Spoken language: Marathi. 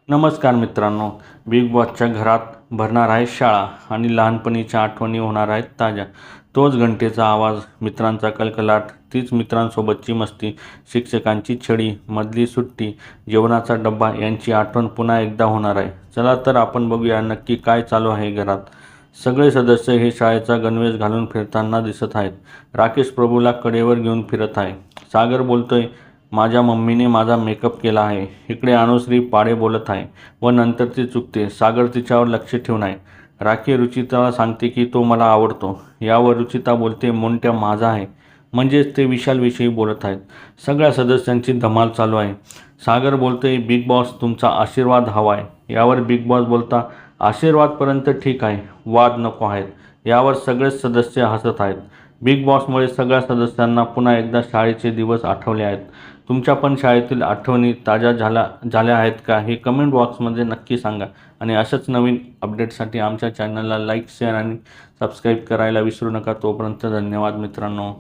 नमस्कार मित्रांनो. बिग बॉसच्या घरात भरणार आहे शाळा आणि लहानपणीच्या आठवणी होणार आहेत ताज्या. तोच घंटेचा आवाज, मित्रांचा कलकलाट, तीच मित्रांसोबतची मस्ती, शिक्षकांची छडी, मधली सुट्टी, जेवणाचा डब्बा यांची आठवण पुन्हा एकदा होणार आहे. चला तर आपण बघूया नक्की काय चालू आहे घरात. सगळे सदस्य हे शाळेचा गणवेश घालून फिरताना दिसत आहेत. राकेश प्रभूला कडेवर घेऊन फिरत आहे. सागर बोलतोय, माझ्या मम्मीने माझा मेकअप केला आहे. इकडे अनुश्री पाढे बोलत आहे व नंतर ती चुकते. सागर तिच्यावर लक्ष ठेवून आहे. राखी रुचिताला सांगते की तो मला आवडतो. यावर रुचिता बोलते, मोंट्या माझा आहे. म्हणजेच ते विशालविषयी बोलत आहेत. सगळ्या सदस्यांची धमाल चालू आहे. सागर बोलतोय, बिग बॉस तुमचा आशीर्वाद हवा आहे. यावर बिग बॉस बोलता, आशीर्वादपर्यंत ठीक आहे, वाद नको आहेत. यावर सगळेच सदस्य हसत आहेत. बिग बॉसमुळे सगळ्या सदस्यांना पुन्हा एकदा शाळेचे दिवस आठवले आहेत. तुमच्या पण शाळेतील आठवणी ताज्या झाल्या आहेत का हे कमेंट बॉक्समध्ये नक्की सांगा. आणि अशाच नवीन अपडेटसाठी आमच्या चॅनलला लाईक, शेअर आणि सबस्क्राईब करायला विसरू नका. तोपर्यंत धन्यवाद मित्रांनो.